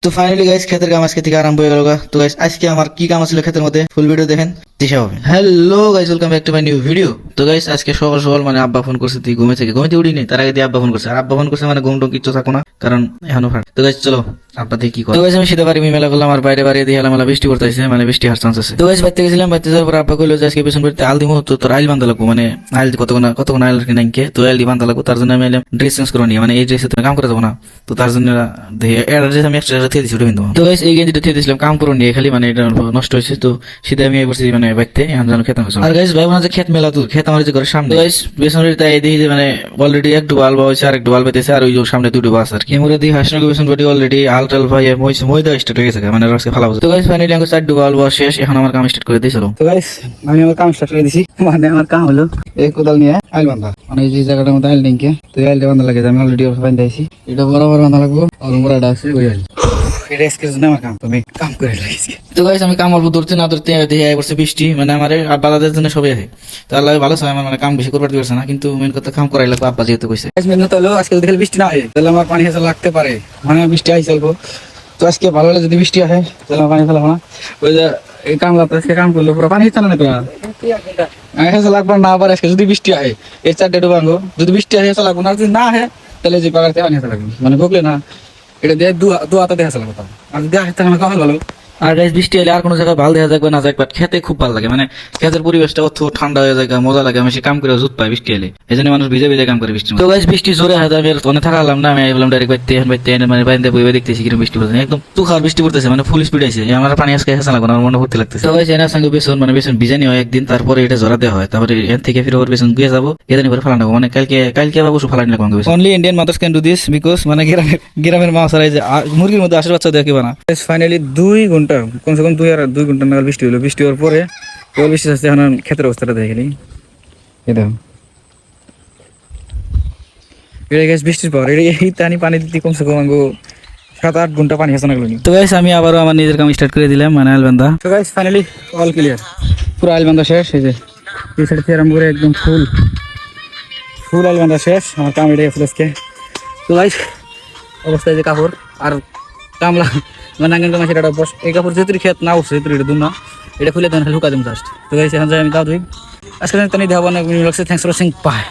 তো finally guys ক্ষেতের কাম আজকে থেকে আরম্ভ হয়ে গেল। তো গাইস আজকে আমার কি কাম ছিল ক্ষেতের মধ্যে, ফুল ভিডিও দেখেন, দিশা হবে। Hello guys, welcome back to my new video. তো গাইস আজকে সকাল সকাল মানে আব্বা ফোন করছে, তুই ঘুমিতে উঠিনি, তার আগে দিয়ে আব্বা ফোন করছে। আর আব্বা ফোন করছে মানে ঘুম টুম কিচ্ছু থাকো না, কারণ এখনো ফাট। তো গাইস চলো আব্বা দেখি কি করে। তো গাইস আমি সিধা বাড়ি মেলা করলাম, আর বাইরে বাইরে দিয়ে মেলা বৃষ্টি পড়তেছে, মানে বৃষ্টি হওয়ার চান্স আছে। তো গাইস বাইতে গেছিলাম, বাইতে যাওয়ার পর আব্বা কইলো যে আজকে পেছন করতে আল দিমু, তো তোর আইল বান্ধা লাগবো, মানে আইল কতক্ষণ আইল কি নাইকে, তো আইল বান্ধা লাগবো। তার জন্য আমি এলাম ড্রেস চেঞ্জ করে নিয়ে, মানে এই ড্রেসে তুমি কাম করে যাবো না, তো তার জন্য ড্রেস আমি এক্সট্রা থেকে দিচ্ছি, ওটা কিন্তু। তো গাইস এই গেঞ্জিটা থেকে দিয়েছিলাম কাম করে নিয়ে, খালি মানে এটা নষ্ট হয়েছে। তো সিধা আমি বসছি মানে বাইতে এখন যেন খেতে হবে। আর গাইস ভাইবো না যে ক্ষেত মেলা, তো ক্ষেত আমার যে ঘরের সামনে। গাইস পেছনের তাই দেখি যে মানে অলরেডি এক ডুবা আলবা হয়েছে, আর এক ডুবা আলবাইতেছে, আর ওই যে সামনে দুটো বাস আর কি। এমরে দিয়ে হাসনাকে পেছন বাড়ি অলরেডি আল টাল ভাই মইদা স্টার্ট হয়ে গেছে, মানে রাস্তায় ফালা হচ্ছে। তো গাইস ফাইনালি আমার 4 ডুবা আলবা শেষ, এখন আমার কাম স্টার্ট করে দিয়েছিল। তো গাইস আমি আমার কাম স্টার্ট করে দিছি, মানে আমার কাম হলো এই কোদাল নিয়ে আইল বান্ধা, মানে এই যে জায়গাটার মধ্যে আইল নিয়ে, তো আইলটা বান্ধা লাগে, আমি অলরেডি বান্ধা দিয়েছি। এটা বরাবর বান্ধা লাগবো, আর মোড়াটা আছে ওই আইল। এটা স্কেচ না আমার কাম, তো আমি কাম করে লাগিয়েছি। তো গাইস আমি কাম অল্প ধরতে না ধরতে দেখে আই পড়ছে বৃষ্টি, মানে আমার আর বালাদের জন্য সবাই আছে। তো আল্লাহ ভালো চাই, আমার মানে কাম বেশি করতে পারছে না, কিন্তু মেন কথা কাম করাই লাগবে আব্বা যেহেতু কইছে। গাইস মেন কথা হলো আজকে যদি বৃষ্টি না হয় তাহলে আমার পানি হাসা লাগতে পারে, মানে বৃষ্টি আই চলবো। তো আজকে ভালো হলে যদি বৃষ্টি আসে তাহলে পানি ফেলাবো না। ওই যে এই কাম লাগতো, আজকে কাম করলো পুরো পানি হিসাবে না, তো হেসা লাগবে না। আবার আজকে যদি বৃষ্টি আসে এই 4 ডেটু ভাঙবো, যদি বৃষ্টি আসে হেসা লাগবো না, যদি না আসে তাহলে যে পাকাতে পানি হেসা লাগবে, মানে ভুগলে না এটা দিয়ে দুয়াতে দেখা লাগবে, আর যদি আসে তাহলে আমার ভালো। আর গাইস বৃষ্টি এলে আর কোনো জায়গায় ভালো দেখা যাবে না যাক, বাট খেতে খুব ভালো লাগে, মানে খেতের পরিবেশটা অত ঠান্ডা হয়ে যায়, মজা লাগে, আমি সে কাম করে জুত পাই বৃষ্টি এলে, এই জন্য মানুষ ভিজে ভিজে কাম করে বৃষ্টি। তো গাইস বৃষ্টি জোরে হয়, আমি অনেক থাকালাম না, আমি বললাম ডাইরেক্ট বাইতে মানে বাইরে বইবে দেখতেছি কিরকম বৃষ্টি পড়তেছে, একদম তুখার বৃষ্টি পড়তেছে, মানে ফুল স্পিড আছে, আমার পানি আজকে হেসা লাগবে না, আমার মনে ভর্তি লাগতেছে। তো গাইস এনার সঙ্গে বেসন মানে বেসন ভিজানি হয় একদিন, তারপরে এটা জোড়া দেওয়া হয়, তারপরে এর থেকে ফিরে ওর বেসন গুয়ে যাবো, এদিন করে ফালানো, মানে কালকে আবার বসে ফালানি লাগবে। Only Indian mother's can do this, because মানে গ্রামের মা সারাই যে মুরগির মধ্যে আশের বাচ্চা দেখে বানা। ফাইনালি 2 ঘন্টা কমসে কম 2 ঘন্টা নাগাল বৃষ্টি হলো। বৃষ্টি হওয়ার পরে কেবল বৃষ্টি আসছে, এখন ক্ষেতের অবস্থাটা দেখেনি এটা গেছে বৃষ্টির পর এই টানি পানি দিতে কমসে কম 7-8 ঘন্টা পানি আসা লাগলো। তো গাইস আমি আবারও আমার নিজের কাম স্টার্ট করে দিলাম, মানে আলবান্ধা। তো গাইস ফাইনালি অল ক্লিয়ার, পুরো আলবান্ধা শেষ। এই যে এই সাইড থেকে আরম্ভ করে একদম ফুল আলবান্ধা শেষ, আমার কাম এটাই আসলে আজকে। তো গাইস অবস্থায় যে কাপড় আর কামলা মানে আগে মাসে এটা বস, এই কাপড় যেহেতু খেত না উঠছে এটা দুন না, এটা খুলে দেন লুকা দেন জাস্ট। তো গাইস এখন যাই আমি দাও ধুই। আজকে জানি দেখাবো না, থ্যাংকস ফর ওয়াচিং, বাই।